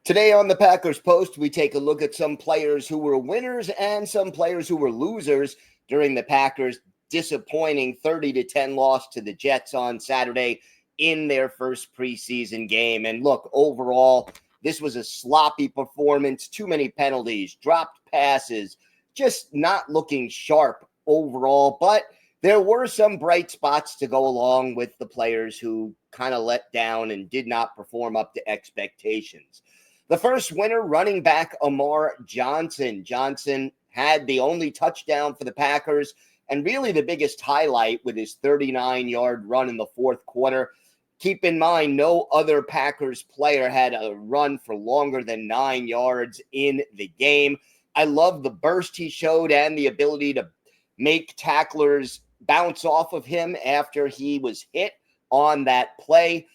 Today on the Packers Post, we take a look at some players who were winners and some players who were losers during the Packers' disappointing 30-10 loss to the Jets on Saturday in their first preseason game. And look, overall, this was a sloppy performance, too many penalties, dropped passes, just not looking sharp overall. But there were some bright spots to go along with the players who kind of let down and did not perform up to expectations. The first winner, running back Amar Johnson. Johnson had the only touchdown for the Packers and really the biggest highlight with his 39-yard run in the fourth quarter. Keep in mind, no other Packers player had a run for longer than 9 yards in the game. I love the burst he showed and the ability to make tacklers bounce off of him after he was hit on that play.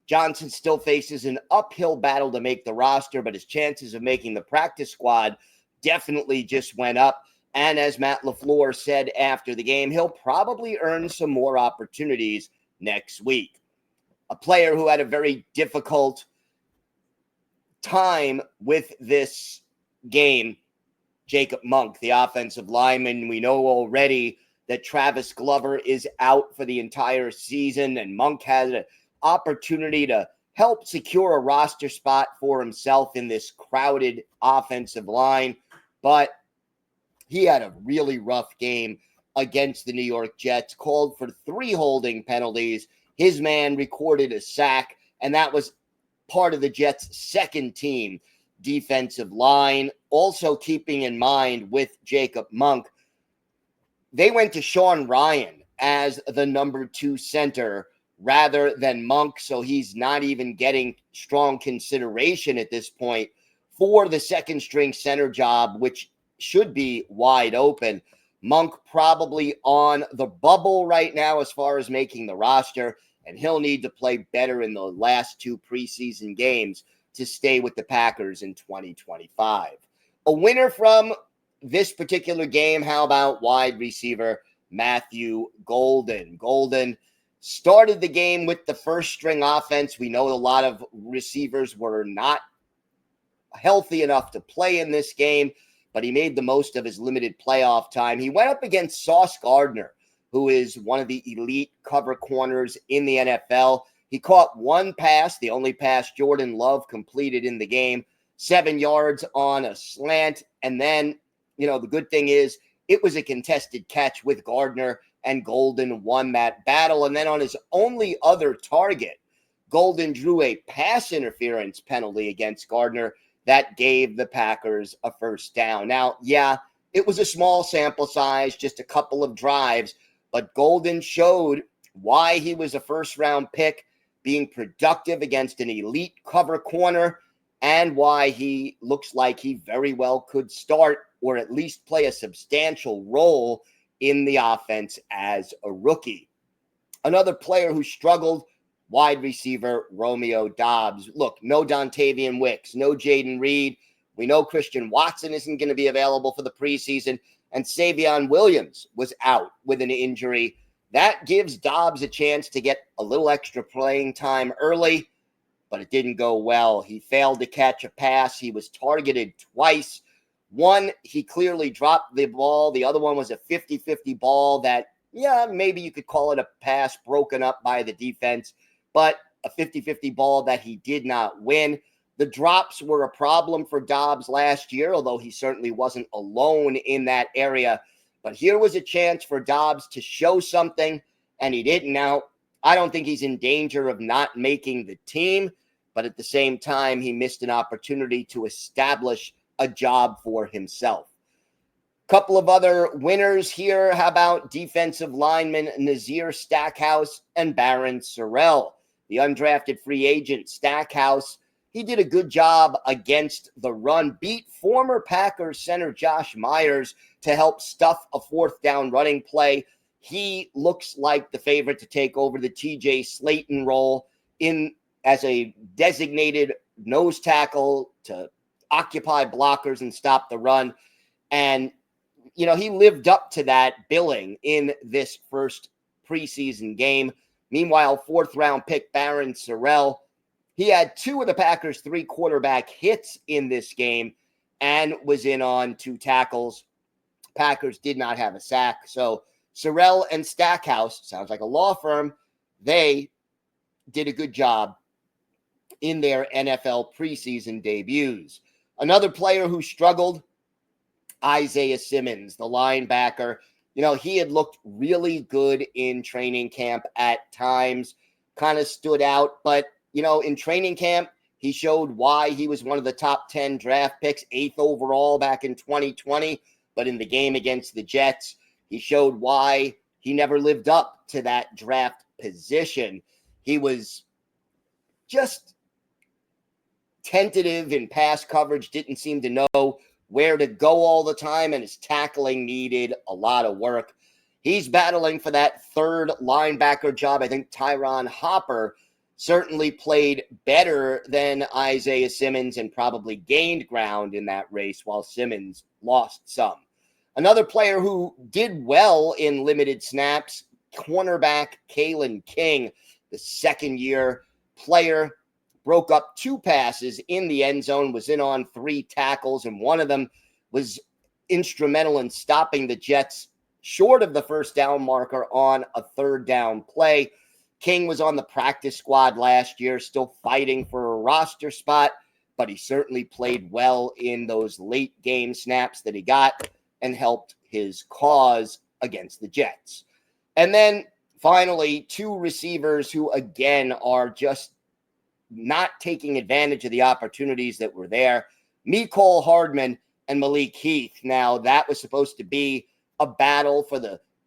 Johnson still faces an uphill battle to make the roster, but his chances of making the practice squad definitely just went up. And as Matt LaFleur said after the game, he'll probably earn some more opportunities next week. A player who had a very difficult time with this game, Jacob Monk, the offensive lineman. We know already that Travis Glover is out for the entire season, and Monk has an opportunity to help secure a roster spot for himself in this crowded offensive line. But he had a really rough game against the New York Jets, called for 3 holding penalties. His man recorded a sack, and that was part of the Jets' second team defensive line. Also keeping in mind with Jacob Monk, they went to Sean Ryan as the number 2 center rather than Monk, so he's not even getting strong consideration at this point for the second-string center job, which should be wide open. Monk probably on the bubble right now as far as making the roster, and he'll need to play better in the last 2 preseason games to stay with the Packers in 2025. A winner from this particular game, how about wide receiver Matthew Golden? Golden started the game with the first-string offense. We know a lot of receivers were not healthy enough to play in this game, but he made the most of his limited playoff time. He went up against Sauce Gardner, who is one of the elite cover corners in the NFL. He caught 1 pass, the only pass Jordan Love completed in the game, 7 yards on a slant. And then, the good thing is it was a contested catch with Gardner, and Golden won that battle. And then on his only other target, Golden drew a pass interference penalty against Gardner that gave the Packers a first down. Now, yeah, it was a small sample size, just a couple of drives, but Golden showed why he was a first-round pick, being productive against an elite cover corner, and why he looks like he very well could start or at least play a substantial role in the offense as a rookie. Another player who struggled, wide receiver Romeo Doubs. Look, no Dontavian Wicks, no Jaden Reed. We know Christian Watson isn't going to be available for the preseason, and Savion Williams was out with an injury. That gives Doubs a chance to get a little extra playing time early, but it didn't go well. He failed to catch a pass. He was targeted twice. One, he clearly dropped the ball. The other one was a 50-50 ball that, maybe you could call it a pass broken up by the defense, but a 50-50 ball that he did not win. The drops were a problem for Doubs last year, although he certainly wasn't alone in that area. But here was a chance for Doubs to show something, and he didn't. Now, I don't think he's in danger of not making the team, but at the same time, he missed an opportunity to establish a job for himself. Couple of other winners here. How about defensive lineman Nazir Stackhouse and Barron Sorrell? The undrafted free agent Stackhouse, he did a good job against the run, beat former Packers center Josh Myers to help stuff a 4th down running play. He looks like the favorite to take over the TJ Slayton role as a designated nose tackle to occupy blockers and stop the run. And, he lived up to that billing in this first preseason game. Meanwhile, 4th round pick Barron Sorrell, He had 2 of the Packers' 3 quarterback hits in this game and was in on 2 tackles. Packers did not have a sack. So Sorrell and Stackhouse, sounds like a law firm, they did a good job in their NFL preseason debuts. Another player who struggled, Isaiah Simmons, the linebacker. He had looked really good in training camp at times, kind of stood out. But, in training camp, he showed why he was one of the top 10 draft picks, 8th overall back in 2020. But in the game against the Jets, he showed why he never lived up to that draft position. He was just tentative in pass coverage, didn't seem to know where to go all the time, and his tackling needed a lot of work. He's battling for that 3rd linebacker job. I think Tyron Hopper certainly played better than Isaiah Simmons and probably gained ground in that race, while Simmons lost some. Another player who did well in limited snaps, cornerback Kalen King, the second-year player, broke up 2 passes in the end zone, was in on 3 tackles, and one of them was instrumental in stopping the Jets short of the first down marker on a 3rd down play. King was on the practice squad last year, still fighting for a roster spot, but he certainly played well in those late game snaps that he got and helped his cause against the Jets. And then finally, 2 receivers who, again, are just not taking advantage of the opportunities that were there. Mecole Hardman and Malik Heath. Now, that was supposed to be a battle for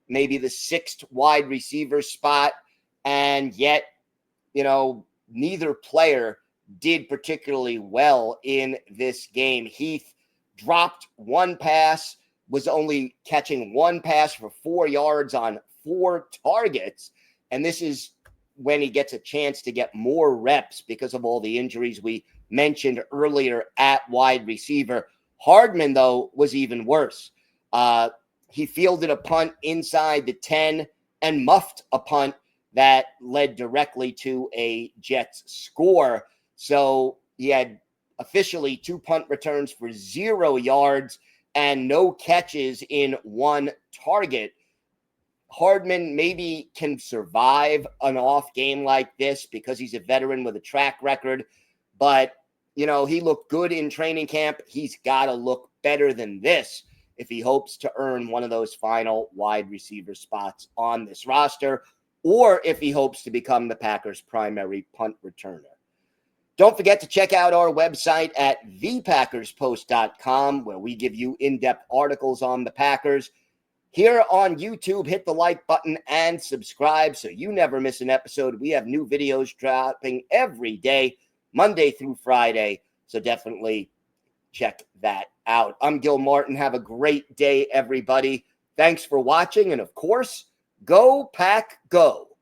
maybe the 6th wide receiver spot, and yet, neither player did particularly well in this game. Heath dropped 1 pass, was only catching 1 pass for 4 yards on 4 targets, and this is when he gets a chance to get more reps because of all the injuries we mentioned earlier at wide receiver. Hardman, though, was even worse. He fielded a punt inside the 10 and muffed a punt that led directly to a Jets score. So he had officially 2 punt returns for 0 yards and no catches in 1 target. Hardman maybe can survive an off game like this because he's a veteran with a track record. But, he looked good in training camp. He's got to look better than this if he hopes to earn one of those final wide receiver spots on this roster, or if he hopes to become the Packers' primary punt returner. Don't forget to check out our website at thepackerspost.com, where we give you in-depth articles on the Packers. Here on YouTube, hit the like button and subscribe so you never miss an episode. We have new videos dropping every day, Monday through Friday, so definitely check that out. I'm Gil Martin. Have a great day, everybody. Thanks for watching, and of course, go Pack Go.